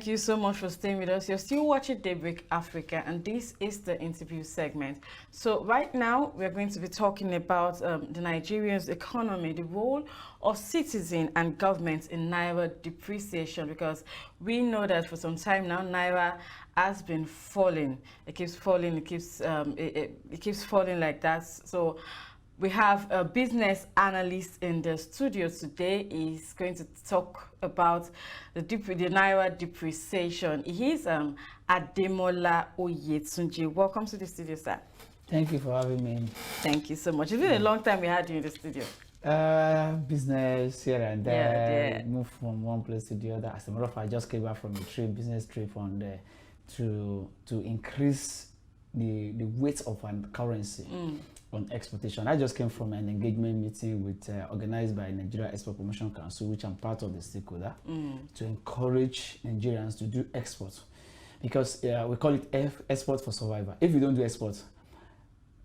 you so much for staying with us. You're still watching Daybreak Africa, and this is the interview segment. So right now, we're going to be talking about the Nigerian's economy, the role of citizen and government in Naira depreciation, because we know that for some time now, Naira has been falling. It keeps falling. It keeps falling like that. So we have a business analyst in the studio today. He's going to talk about the Naira depreciation. He is Ademola Oyetunji. Welcome to the studio, sir. Thank you for having me. Thank you so much. It's been a long time we had you in the studio. Business here and there, move from one place to the other. As a matter of fact, I just came back from a business trip on there to increase the weight of an currency on exportation. I just came from an engagement meeting with organized by Nigeria Export Promotion Council, which I'm part of the stakeholder, to encourage Nigerians to do export, because we call it export for survival. If you don't do export,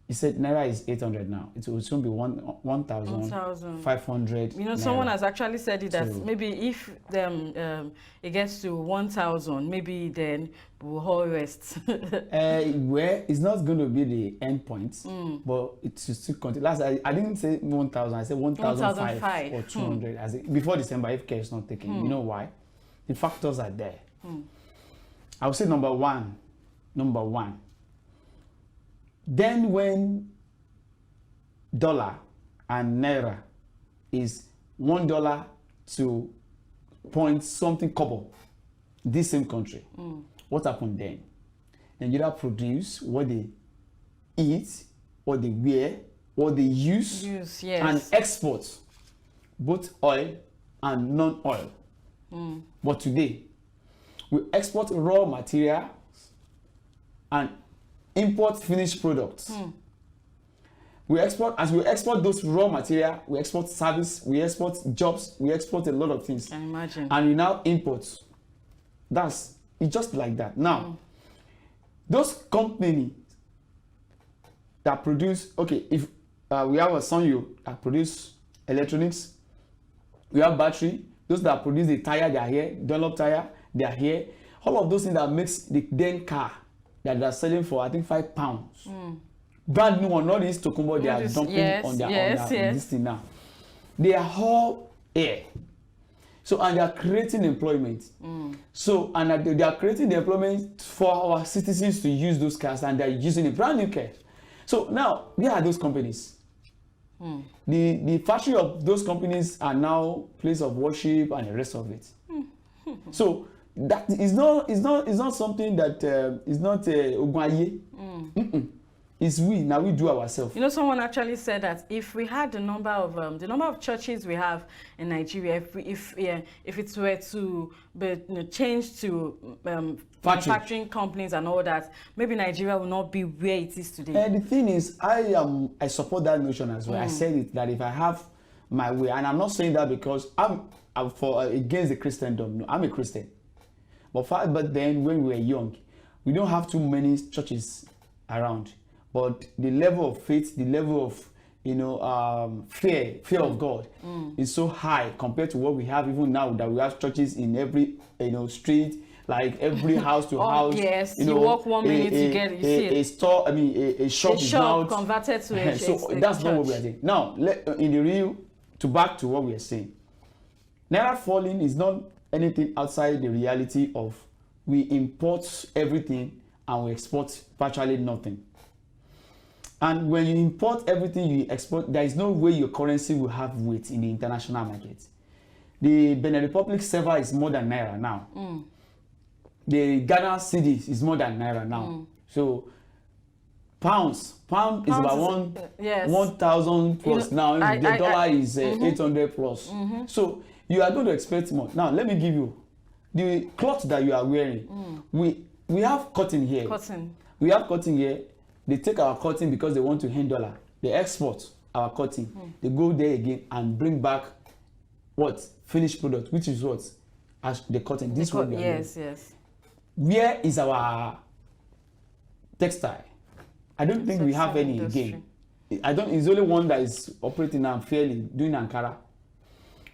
he said Naira is 800 now. It will soon be 1,500. You know, someone has actually said it that maybe if it gets to 1,000, maybe then we'll all rest. Where it's not going to be the end point, but it should still continue. Last, I didn't say 1,000. I said 1,005 or 200 as before December if care is not taken. You know why? The factors are there. I would say number one. Then when dollar and Naira is $1 to point something kobo, this same country, what happened then? Nigeria produce what they eat, what they wear, what they use and export, both oil and non-oil. But today, we export raw materials and import finished products. We export, as we export those raw material, we export service, we export jobs, we export a lot of things. I imagine. And we now import. It's just like that. Now, those companies that produce, okay, if we have a Sanyo that produce electronics, we have battery, those that produce the tire, they are here, Dunlop tire, they are here. All of those things that makes the then car that they are selling for, I think, £5. Brand new one, all these Tokumbo, they are dumping on their this thing now. They are all here. So, and they are creating employment. So, and they are creating the employment for our citizens to use those cars, and they are using a brand new car. So now, where are those companies? The factory of those companies are now place of worship and the rest of it. So that is not something that is not Ogwaye. It's we do ourselves. You know, someone actually said that if we had the number of churches we have in Nigeria, if it were to be changed to manufacturing companies and all that, maybe Nigeria will not be where it is today. And the thing is, I support that notion as well. I said it that if I have my way, and I'm not saying that because I'm against the Christendom. No, I'm a Christian. But then when we were young, we don't have too many churches around. But the level of faith, the level of fear of God is so high compared to what we have even now, that we have churches in every street, like every house to house. Yes, you walk 1 minute you see a store. I mean, a shop is now converted to a so that's not what we are saying. Now, back to what we are saying. Naira falling is not anything outside the reality of we import everything and we export virtually nothing. And when you import everything you export, there is no way your currency will have weight in the international market. The Benin Republic server is more than Naira now. The Ghana cedis is more than Naira now. So pound is about 1,000 plus now. The dollar is 800 plus. So you are going to expect more. Now let me give you the cloth that you are wearing. We have cotton here. We have cotton here. They take our cotton because they want to hand dollar. They export our cotton. They go there again and bring back what? Finished product, which is what? As the cotton. This one we are doing. Yes. Where is our textile? I don't think we have any again. It's only one that is operating now fairly, doing Ankara.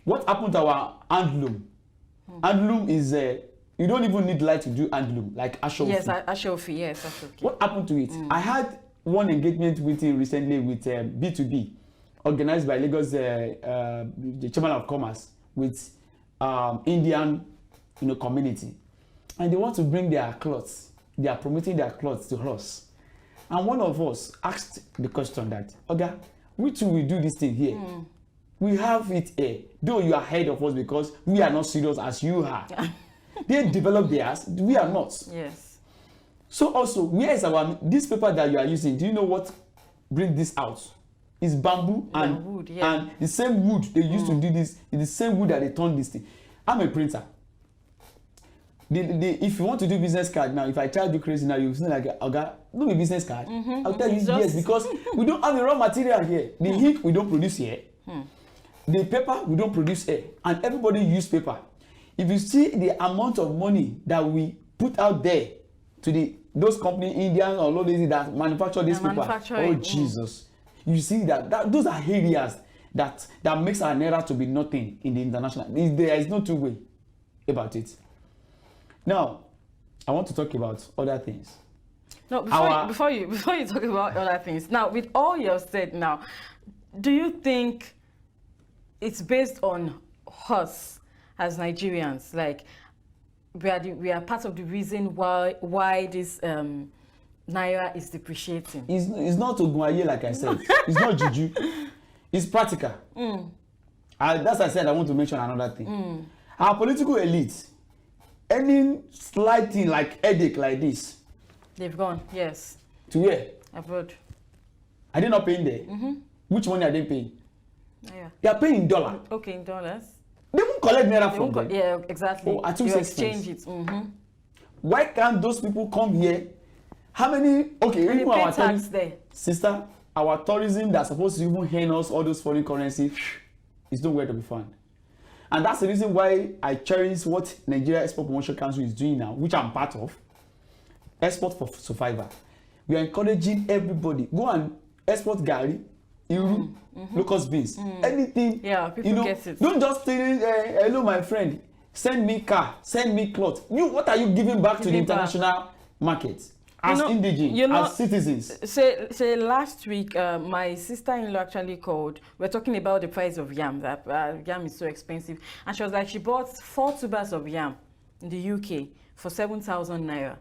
What happened to our handloom? Handloom is you don't even need light to do handloom, like Ashofi. Yes, Ashofi, yes, Ashofi. What happened to it? I had one engagement meeting recently with B2B, organized by Lagos, the Chamber of Commerce, with Indian, community, and they want to bring their clothes. They are promoting their clothes to us, and one of us asked the question that, Oga, we too will do this thing here. We have it here, though you are ahead of us because we are not serious as you are. They develop theirs, we are not. Yes. So also, where is this paper that you are using? Do you know what bring this out? It's bamboo and wood, yeah. And the same wood they used to do this. It's the same wood that they turn this thing. I'm a printer. If you want to do business card now, if I try to do crazy now, you say like, okay, no, a business card. I'll tell you yes, because we don't have the raw material here. The ink we don't produce here. The paper we don't produce here, and everybody use paper. If you see the amount of money that we put out there to those companies, Indian or Ololade, that manufacture this paper, oh Jesus, you see that those are areas that makes our naira to be nothing in the international. There is no two way about it. Now, I want to talk about other things. No, before you talk about other things. Now, with all you've said now, do you think it's based on us as Nigerians? Like, we are part of the reason why this naira is depreciating. It's not Ogunwaye, like I said. It's not juju. It's practical. That's why I said I want to mention another thing. Our political elite, any slight thing like headache like this, they've gone. Yes. To where? Abroad. Are they not paying there? Which money are they paying? Yeah. They are paying in dollar. Okay, in dollars. They won't collect naira from them. Yeah, exactly. Oh, at you exchange it. Why can't those people come here? How many? Okay, and even our tax there. Sister, our tourism that's supposed to even hand us all those foreign currency is nowhere to be found. And that's the reason why I cherish what Nigeria Export Promotion Council is doing now, which I'm part of. Export for Survivor. We are encouraging everybody. Go and export Gari, Iru, locust beans, anything. Yeah, people get it. Don't just say, hello, my friend, send me car, send me cloth. What are you giving back to the international market? As indigenous, as citizens. Say last week, my sister-in-law actually called. We're talking about the price of yam. That yam is so expensive, and she was like, she bought 4 tubers of yam in the UK for 7,000 naira.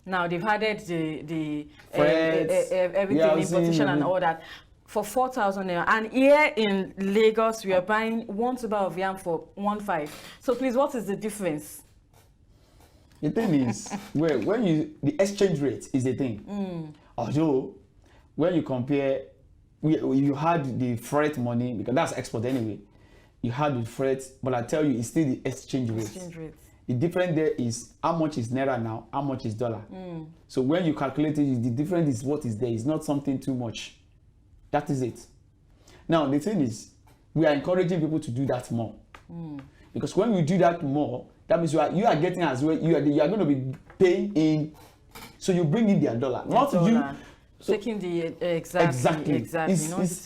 Now they've added the everything, importation and all that, for 4,000 naira. And here in Lagos, we are buying 1 tuber of yam for 1,500. So please, what is the difference? The thing is, when the exchange rate is the thing. Although, when you compare, you had the freight money, because that's export anyway. You had the freight, but I tell you, it's still the exchange rate. The difference there is how much is naira now, how much is dollar. So when you calculate it, the difference is what is there. It's not something too much. That is it. Now, the thing is, we are encouraging people to do that more. Because when you do that more, that means you are getting as well. You are going to be paying in, so you bring in their dollar, not dollar. You taking the exactly.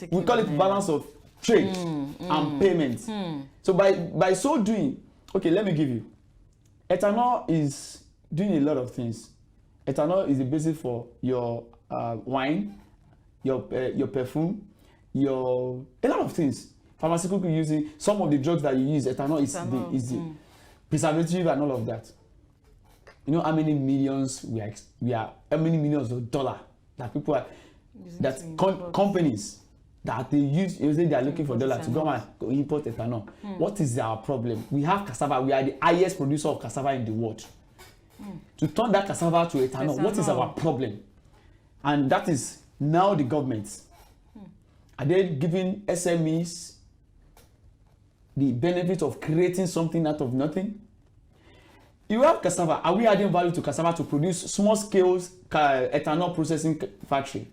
We call it balance of trade and payment. So by so doing, okay, let me give you. Ethanol is doing a lot of things. Ethanol is the basis for your wine, your perfume, a lot of things. Pharmaceutical using some of the drugs that you use. Ethanol is the preservative and all of that. You know how many millions how many millions of dollars that people are, that companies that they use, they are looking for dollars to go and import ethanol. What is our problem? We have cassava. We are the highest producer of cassava in the world. To turn that cassava to ethanol, what is our problem? And that is now the government. Are they giving SMEs the benefit of creating something out of nothing? You have cassava. Are we adding value to cassava to produce small scale ethanol processing factory?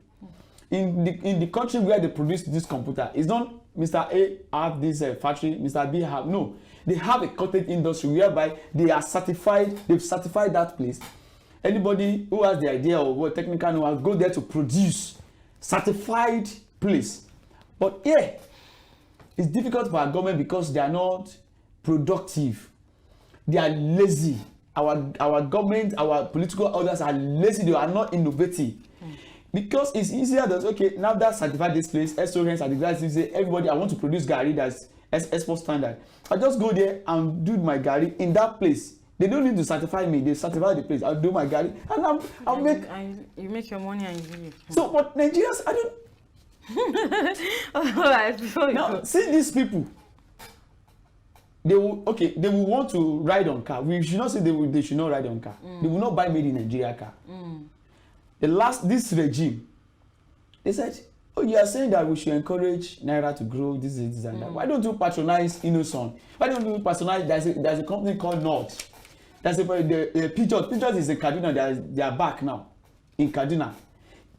In the country where they produce this computer, it's not Mr. A have this factory, Mr. B have, no. They have a cottage industry whereby they are certified, they've certified that place. Anybody who has the idea or what technical know go there to produce certified place. But yeah, it's difficult for our government because they are not productive. They are lazy. our government, our political orders are lazy. They are not innovative. Because it's easier that, okay, now that certified this place, SORN certified this, say everybody, I want to produce gari that's export standard. I just go there and do my gari in that place. They don't need to certify me. They certify the place. I'll do my gari and I'll make. You make your money and you leave. So, but Nigerians, I don't. All right. Before now, see these people. They will want to ride on car. We should not say they should not ride on car. They will not buy made in Nigeria car. This regime, they said, oh, you are saying that we should encourage Naira to grow this and that. Why don't you patronize Innocent? Why don't you patronize, there's a company called North. That's the Pijot is in Kaduna. They are back now in Kaduna.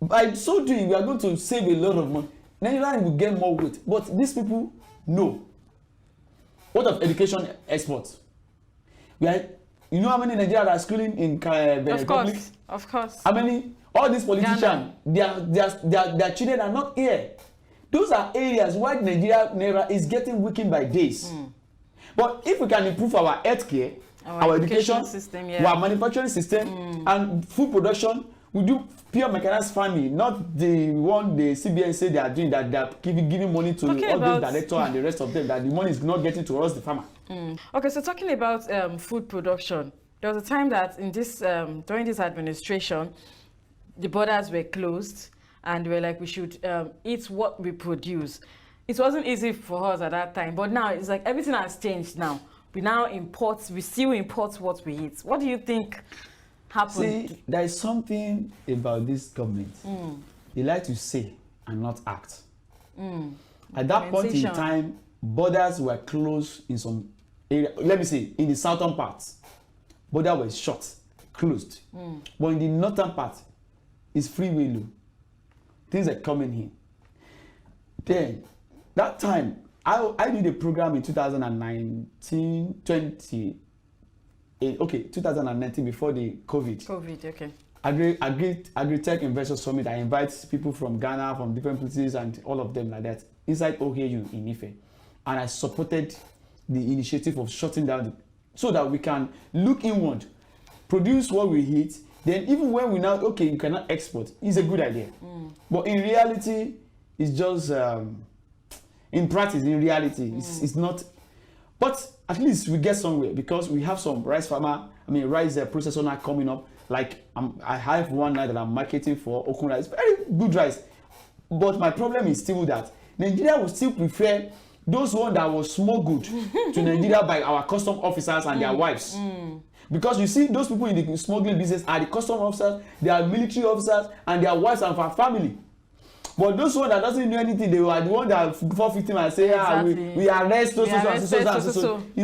By so doing, we are going to save a lot of money. Nigeria will get more weight. But these people know. What of education exports? You know how many Nigerians are schooling in public? Of course. How many? All these politicians, their children are not here. Those are areas where Naira is getting weakened by days. But if we can improve our healthcare, our education system, our manufacturing system, and food production, we do pure mechanized farming, not the one the CBN say they are doing, that they are giving money to all those directors and the rest of them, that the money is not getting to us, the farmer. Okay, so talking about food production, there was a time that in this during this administration, the borders were closed and we were like, we should eat what we produce. It wasn't easy for us at that time, but now it's like everything has changed now. We still import what we eat. What do you think happened? See, there is something about this government. They like to say and not act. At that point in time, borders were closed in some area. Let me say, in the southern parts, border was shut, closed. But in the northern part, it's free will. Things are coming in. Then, that time, I did a program in 2019, 2019 before the COVID. Okay. Agri-Tech Investor Summit. I invite people from Ghana, from different places, and all of them like that, inside OHU in Ife. And I supported the initiative of shutting down, so that we can look inward, produce what we eat. Then even when we now, okay, you cannot export, it's a good idea. But in reality, it's just, in practice, in reality, it's not. But at least we get somewhere, because we have some rice processor now coming up. Like I have one now that I'm marketing for Okun rice, very good rice. But my problem is still that Nigeria will still prefer those ones that was smuggled to Nigeria by our custom officers and their wives. Because you see, those people in the smuggling business are the custom officers, they are military officers, and their wives and our family. But those ones that doesn't know anything, they were the one that fall victim and say, we arrest those so. We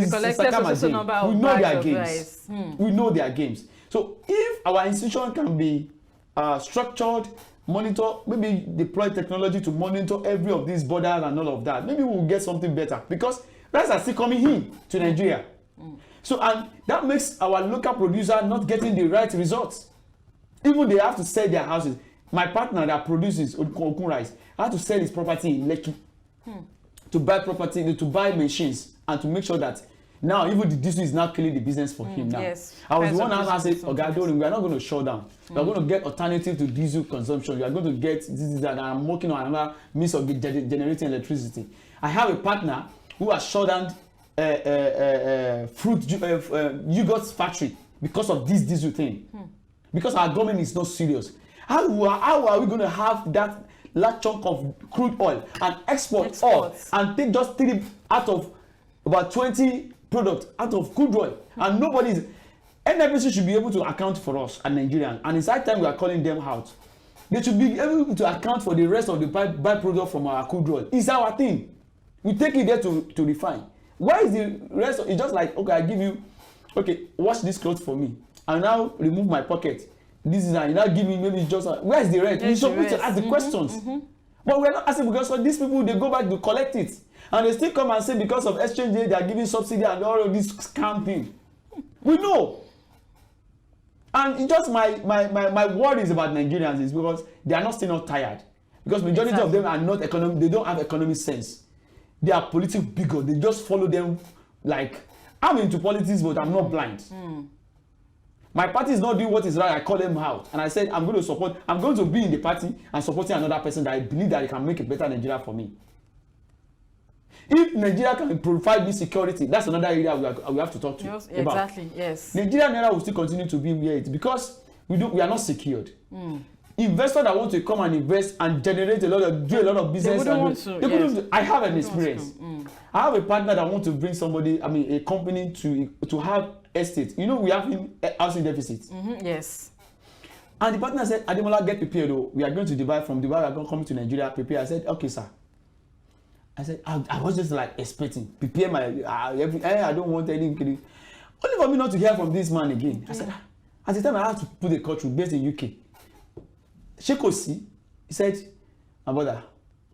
know their games. We know their games. So if our institution can be structured, monitor, maybe deploy technology to monitor every of these borders and all of that, maybe we'll get something better, because rice are still coming in to Nigeria. So, and that makes our local producer not getting the right results. Even they have to sell their houses. My partner that produces Okun rice had to sell his property in Lekki to buy property, to buy machines, and to make sure that now even the diesel is now killing the business for him now. Yes. I was the one that said, okay, we are not going to shut down. We are going to get alternative to diesel consumption. We are going to get this, that, and I'm working on another means of generating electricity. I have a partner who has shut down yogurt factory because of this diesel thing. Because our government is not serious. How are we going to have that large chunk of crude oil and export oil and take just 3 out of about 20 products out of crude oil, and nobody's. NFPC should be able to account for us and Nigerians, and it's that time we are calling them out. They should be able to account for the rest of the byproduct from our crude oil. It's our thing. We take it there to refine. Why is the rest of it's just like, okay, I give you, okay, wash this clothes for me, and now remove my pocket. This is and you now give me maybe just where's the rent? We're supposed to ask the questions. But we're not asking, because these people, they go back to collect it, and they still come and say because of exchange rate they are giving subsidy and all of this scam thing. We know. And it's just my worries about Nigerians is because they are still not tired, because majority of them are not economic. They don't have economic sense. They are political bigots. They just follow them. Like, I'm into politics, but I'm not blind. My party is not doing what is right. I call them out, and I said I'm going to be in the party and supporting another person that I believe that it can make a better Nigeria for me. If Nigeria can provide me security, that's another area we have to talk to yes, about. Exactly. Yes. Nigeria Naira will still continue to be where it is because we are not secured. Investors that want to come and invest and generate do a lot of business. I have an experience. I have a partner that wants to bring somebody, a company to have estate. You know, we have housing deficit. Yes. And the partner said, Ademola, get prepared though. We are going to Dubai. From Dubai, we are going to come to Nigeria. Prepare. I said, okay, sir. I said, I was just like expecting. Prepare my, I don't want anything. Only for me not to hear from this man again. I said, at the time I had to put a country based in UK. Shekosi, he said, my brother,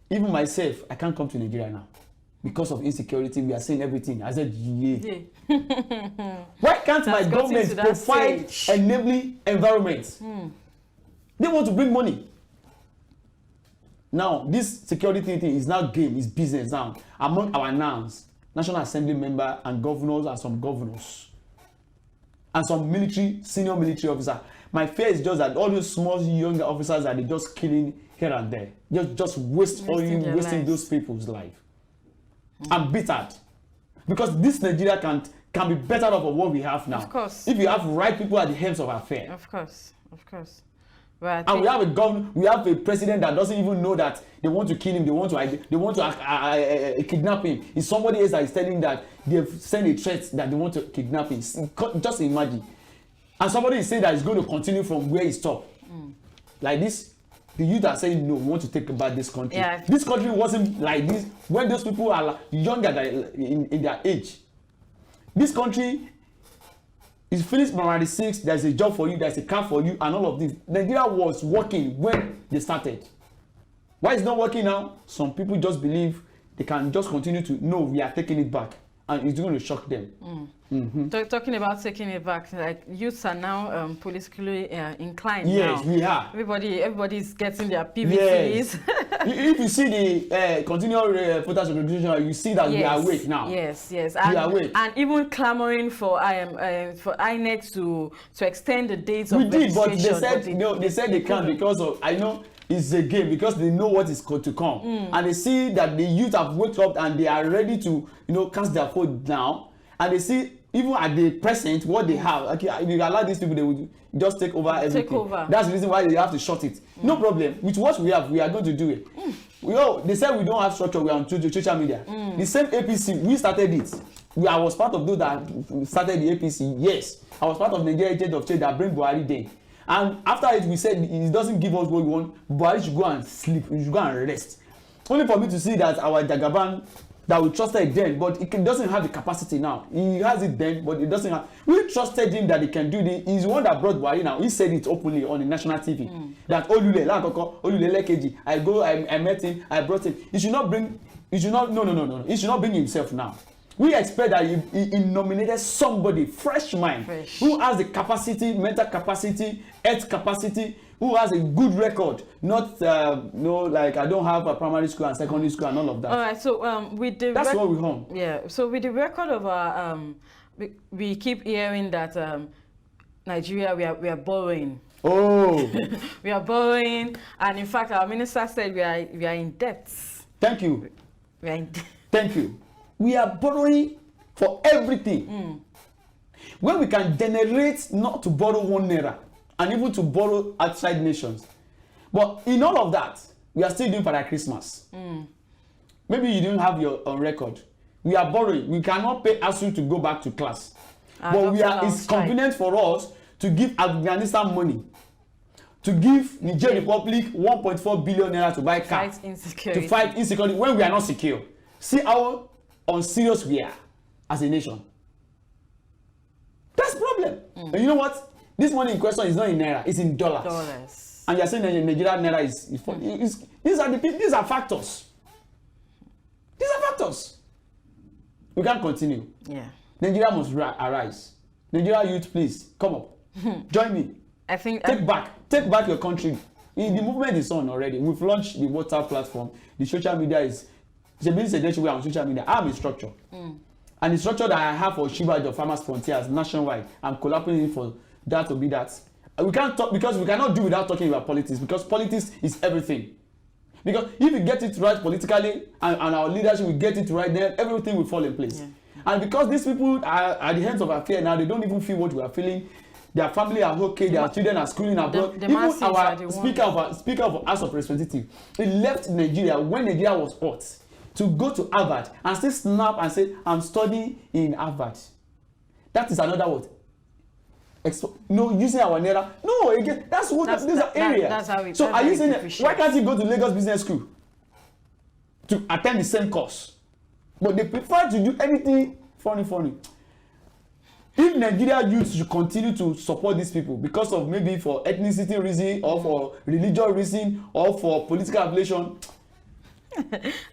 even myself, I can't come to Nigeria now. Because of insecurity, we are saying everything. I said, yeah. Why can't my government provide enabling environment? They want to bring money. Now, this security thing is now game, is business now. Among our nouns, National Assembly member and governors and some governors. And some senior military officers. My fear is just that all those small, younger officers that they just killing here and there. Just wasting those people's life. I'm bitter. Because this Nigeria can be better off of what we have now. Of course. If you have right people at the heads of affairs. Of course. Of course. Right. And we have a president that doesn't even know that they want to kill him, they want to kidnap him. It's somebody else that is telling that they've sent a threat that they want to kidnap him. Just imagine. And somebody is saying that it's going to continue from where he stopped. Like this, the youth are saying no, we want to take back this country. Yeah. This country wasn't like this when those people are younger than in their age. This country is finished primary 6, there's a job for you, there's a car for you, and all of this. Nigeria was working when they started. Why it's not working now? Some people just believe they can just continue to, no, we are taking it back. And it's going to shock them. Talking about taking it back, like youths are now politically inclined. Yes, now. We are. Everybody's getting their PVCs. Yes. If you see the continual voters registration, you see that we are awake now. Yes, yes. We are awake. And even clamoring for INEC to extend the dates of registration. We did, but they said they can't because of, I know, it's a game because they know what is going to come. And they see that the youth have woken up and they are ready to, cast their vote down. And they see, even at the present, what they have. Okay, if you allow these people, they will just take over everything. Take over. That's the reason why they have to shut it. No problem. With what we have, we are going to do it. They said we don't have structure, we are on social media. The same APC, we started it. I was part of those that started the APC, yes. I was part of the Nigeria Agent of Change that bring Buhari there. And after it, we said it doesn't give us what we want. Buhari should go and sleep. We should go and rest. Only for me to see that our Jagaban that we trusted then, but it doesn't have the capacity now. He has it then, but it doesn't have. We trusted him that he can do this. He's the one that brought Buhari now. He said it openly on the national TV that Ololade Oke, I met him, I brought him. He should not bring. He should not. No. He should not bring himself now. We expect that he nominated somebody, fresh mind, who has the capacity, mental capacity, health capacity, who has a good record, not like I don't have a primary school and secondary school and all of that. All right, so with the that's what we home. Yeah, so with the record of our we keep hearing that Nigeria we are borrowing. Oh, we are borrowing, and in fact our minister said we are in debt. Thank you. We are in debt. Thank you. We are borrowing for everything. When we can generate not to borrow 1 naira and even to borrow outside nations. But in all of that, we are still doing Father Christmas. Maybe you didn't have your on record. We are borrowing. We cannot pay ASU to go back to class. But it's convenient for us to give Afghanistan money. To give Niger Republic 1.4 billion naira to buy cars. To fight insecurity when we are not secure. See how unserious we are as a nation. That's the problem. And you know what? This money in question is not in naira, it's in dollars. And you're saying that Nigeria naira is these are factors. These are factors. We can't continue. Yeah. Nigeria must arise. Nigeria youth, please come up. Join me. I think take back your country. The movement is on already. We've launched the WhatsApp platform. The social media is we're on social media. I have a structure. And the structure that I have for Shiba the Farmers Frontiers nationwide, I'm collaborating for that will be that. We can't talk because we cannot do without talking about politics, because politics is everything. Because if we get it right politically and our leadership will get it right, then everything will fall in place. Yeah. And because these people are at the hands of affair now, they don't even feel what we are feeling. Their family are okay, their children are schooling abroad. Even our speaker of House of Representatives, he left Nigeria when Nigeria was hot to go to Harvard and still snap and say, I'm studying in Harvard. That is another word. No, using our Naira. No, again, that's these are areas. That's how we, so are you saying that, why can't you go to Lagos Business School to attend the same course? But they prefer to do anything funny. If Nigeria youth should continue to support these people because of maybe for ethnicity reason or for religious reason or for political affiliation.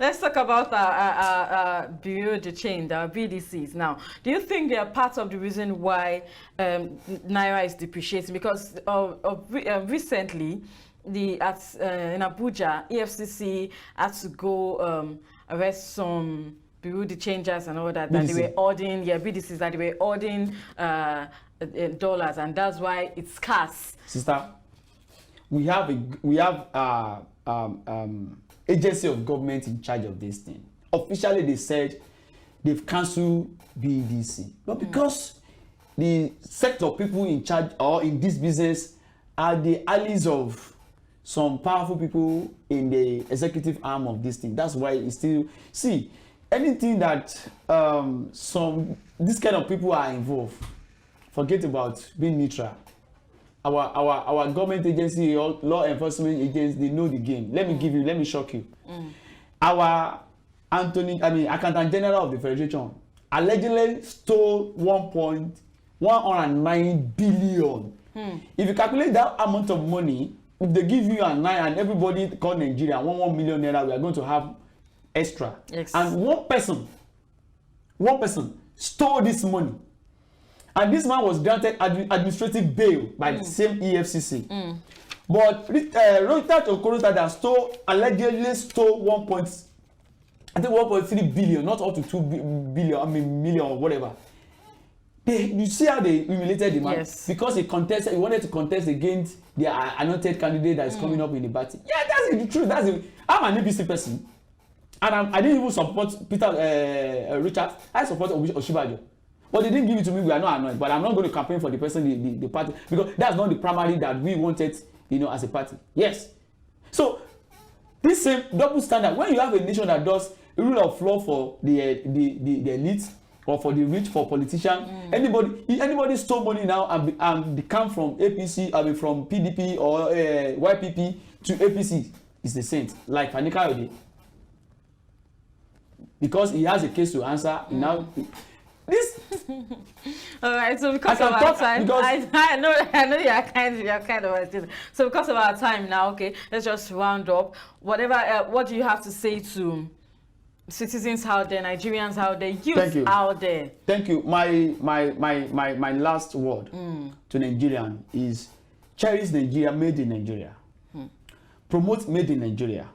Let's talk about our Bureau de Change, our BDCs. Now, do you think they are part of the reason why Naira is depreciating? Because recently, in Abuja, EFCC had to go arrest some Bureau de Changers and all that, that they were ordering, BDCs, that they were ordering dollars, and that's why it's scarce. Sister, we have agency of government in charge of this thing. Officially, they said they've cancelled BDC, but because the set of people in charge or in this business are the allies of some powerful people in the executive arm of this thing, that's why it's still anything that this kind of people are involved, forget about being neutral. Our government agency, law enforcement agents, they know the game. Let me shock you. Our Accountant General of the Federation allegedly stole 1.109 billion. If you calculate that amount of money, if they give you a 9 and everybody call Nigeria 1 million naira, we are going to have extra. Yes. And one person stole this money. And this man was granted administrative bail by the same EFCC. But Reuters Okorosa that allegedly stole 1.3 billion, not up to 2 billion, million or whatever. You see how they humiliated the man? Yes. Because he wanted to contest against the anointed candidate that is coming up in the party. Yeah, that's the truth. I'm an APC person. And I didn't even support Peter Richard. I support Oshibajo. But they didn't give it to me. We are not annoyed. But I'm not going to campaign for the person, the party, because that's not the primary that we wanted, as a party. Yes. So this same double standard, when you have a nation that does a rule of law for the elite or for the rich, for politicians, anybody stole money now and they come from APC, from PDP or YPP to APC is the same. Like Fanika Ode. Because he has a case to answer now. This. All right. So because of our time, I know you are kind of. So because of our time now, okay, let's just round up. What do you have to say to citizens out there, Nigerians out there, youth out there? Thank you. My last word to Nigerian is cherish Nigeria, made in Nigeria. Promote made in Nigeria.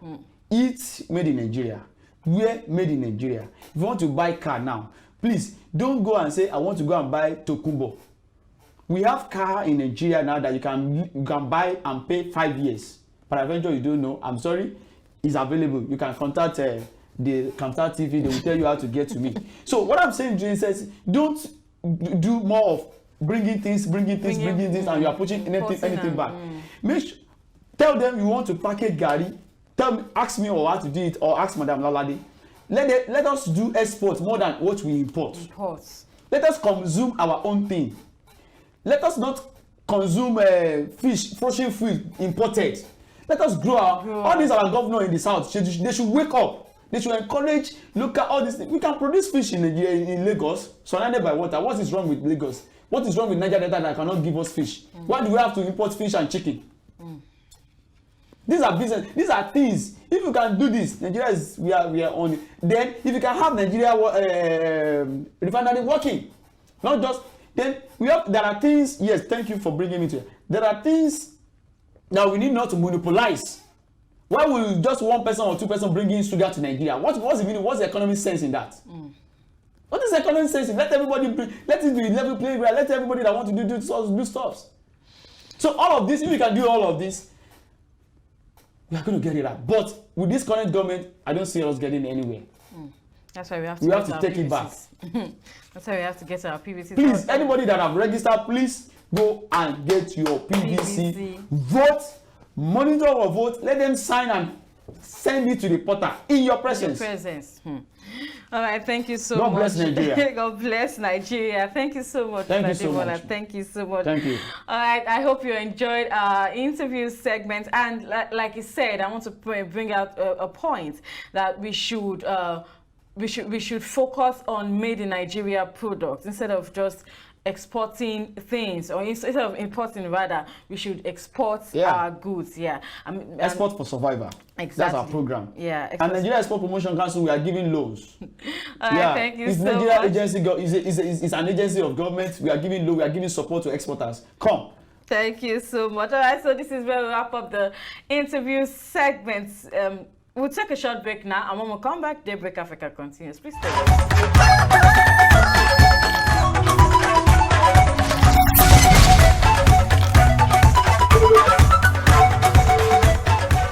Eat made in Nigeria. Wear made in Nigeria. If you want to buy car now, please don't go and say I want to go and buy Tokumbo. We have car in Nigeria now that you can buy and pay 5 years. Peradventure you don't know, I'm sorry, it's available. You can contact the KAFTAN TV. They will tell you how to get to me. So what I'm saying, Jane says, don't do more of bringing things, and you are pushing anything back. Tell them you want to package Gary. Ask me or how to do it, or ask Madam Ololade. Let us do export more than what we import. Let us consume our own thing. Let us not consume fish, frozen food imported. Let us grow all these our governors in the south. They should wake up. They should encourage local all these things. We can produce fish in Lagos, surrounded by water. What is wrong with Lagos? What is wrong with Niger Delta that cannot give us fish? Why do we have to import fish and chicken? These are business. These are things. If you can do this, Nigeria we are on it. Then if you can have Nigeria refinery working, not just then there are things. Yes, thank you for bringing me to it. There are things that we need not to monopolize. Why will just one person or two person bring in sugar to Nigeria? What's the economic sense in that? What is economic sense? Let everybody let it be level playing ground. Let everybody that want to do stuff. So all of this, if we can do all of this, we are going to get it out. But with this current government, I don't see us getting anywhere. That's why we have to take it back. That's why we have to get our PVC. Please, anybody that have registered, please go and get your PVC. Vote, monitor your vote. Let them sign and send it to the portal in your presence. All right, thank you so much. God bless Nigeria. God bless Nigeria. Thank you so much. Thank you so much. Thank you so much. Thank you. All right, I hope you enjoyed our interview segment. And like you said, I want to bring out a point that we should focus on made in Nigeria products instead of just exporting things, or instead of importing, rather we should export our goods. Export for survival. Exactly. That's our program. And Nigeria Export Promotion Council, we are giving loans. Thank you so Nigeria much. Agency is an agency of government. We are giving loan. We are giving support to exporters. Come. Thank you so much. All right, so this is where we wrap up the interview segments. We'll take a short break now, and when we come back, Daybreak Africa continues. Please stay with us.